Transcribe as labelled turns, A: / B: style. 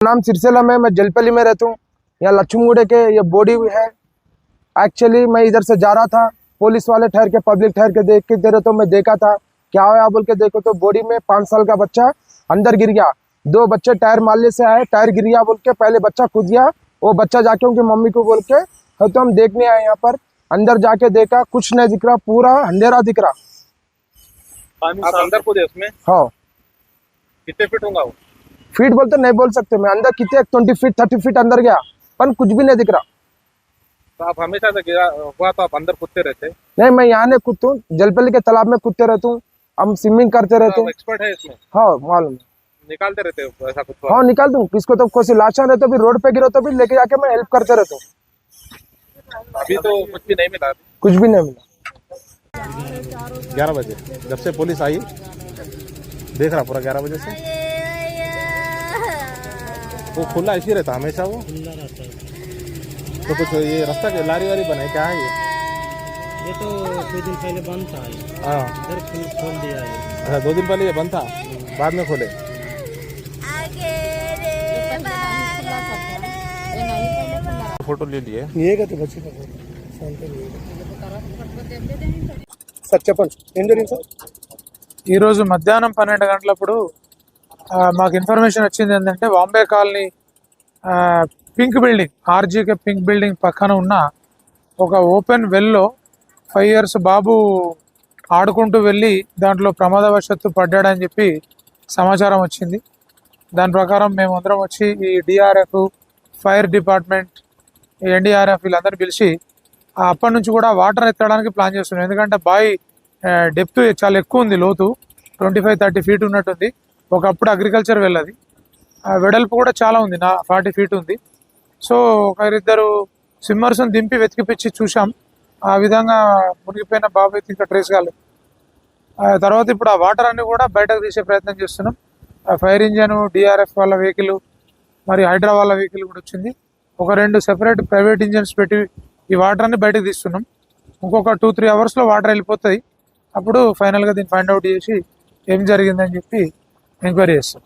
A: नाम सिरसिला में, मैं जलपली में रहता हूँ। यहाँ लक्ष्मूगुड़े के ये बॉडी है। एक्चुअली मैं इधर से जा रहा था, पुलिस वाले ठहर के, पब्लिक ठहर के देख के दे रहे, तो मैं देखा था क्या होया बोल के देखो तो बॉडी में 5 साल का बच्चा अंदर गिर गया। 2 बच्चे टायर मारने से आए, टायर गिर गया बोल के पहले बच्चा कूद गया। वो बच्चा जाके उनकी मम्मी को बोल के तो हम देखने आए यहाँ पर। अंदर जाके देखा कुछ नहीं दिख रहा, पूरा अंधेरा दिख रहा।
B: आप अंदर कूदे उसमें?
A: हाँ।
B: कितने फीट होगा वो?
A: फीट बोलते नहीं बोल सकते, मैं अंदर कितने 20 फीट 30 फीट अंदर गया पर कुछ भी नहीं दिख रहा।
B: तो आप हमेशा से गिरा हुआ तो आप अंदर कूदते रहते?
A: नहीं, मैं यहाँ नहीं कूदता हूँ, जलपली के तालाब में कूदते रहता हूँ। हम स्विमिंग करते रहते हैं।
B: एक्सपर्ट है इसमें?
A: हाँ मालूम।
B: निकालते रहते हो ऐसा कुछ?
A: हाँ निकाल दूँ, किसको तो कोई लाशा रहता भी रोड पे गिरो तो भी लेके जाके मैं हेल्प करते रहता हूँ।
B: अभी तो कुछ भी नहीं मिला?
A: कुछ भी नहीं मिला।
B: 11 बजे जब से पुलिस आई, देख रहा पूरा 11 बजे से वो खुला ऐसी रहता हमेशा, वो खुला रहता है। तो कुछ ये रास्ता के लारी वारी बना है क्या है
C: ये तो 2 दिन पहले बंद था।
B: हाँ,
C: खोल दिया है।
B: अच्छा 2 दिन पहले ये बंद था, बाद में खोले। फोटो ले लिए
A: ये तो बच्चे का సత్యపల్ ఏం జరిగింది సార్?
D: ఈరోజు మధ్యాహ్నం 12 గంటలప్పుడు మాకు ఇన్ఫర్మేషన్ వచ్చింది ఏంటంటే Bombay colony pink building, RGK pink building పక్కన ఉన్న ఒక ఓపెన్ వెల్లో 5 ఇయర్స్ బాబు ఆడుకుంటూ వెళ్ళి దాంట్లో ప్రమాదవశాత్తు పడ్డాడని చెప్పి సమాచారం వచ్చింది. దాని ప్రకారం మేము అందరం వచ్చి ఈ డిఆర్ఎఫ్, ఫైర్ డిపార్ట్మెంట్, ఎన్డీఆర్ఎఫ్ వీళ్ళందరినీ పిలిచి అప్పటి నుంచి కూడా వాటర్ ఎత్తడానికి ప్లాన్ చేస్తున్నాం. ఎందుకంటే బావి డెప్త్ చాలా ఎక్కువ ఉంది, లోతు 25-30 ఫీట్ ఉన్నట్టుంది. ఒకప్పుడు అగ్రికల్చర్ వెళ్ళది, వెడల్పు కూడా చాలా ఉంది, 40 ఫీట్ ఉంది. సో ఒకరిద్దరు స్విమ్మర్స్ని దింపి వెతికిపించి చూసాం. ఆ విధంగా మునిగిపోయిన బాబు అయితే ఇంకా ట్రేస్ కాలేదు. తర్వాత ఇప్పుడు ఆ వాటర్ అన్ని కూడా బయటకు తీసే ప్రయత్నం చేస్తున్నాం. ఫైర్ ఇంజన్, డిఆర్ఎఫ్ వాళ్ళ వెహికల్, మరి హైడ్రా వాళ్ళ వెహికల్ కూడా వచ్చింది. ఒక 2 సెపరేట్ ప్రైవేట్ ఇంజన్స్ పెట్టి ఈ వాటర్ అన్ని బయటకు తీస్తున్నాం. ఇంకొక 2-3 అవర్స్లో వాటర్ వెళ్ళిపోతాయి. అప్పుడు ఫైనల్గా దీన్ని ఫైండ్ అవుట్ చేసి ఏం జరిగిందని చెప్పి ఎంక్వైరీ చేస్తాం.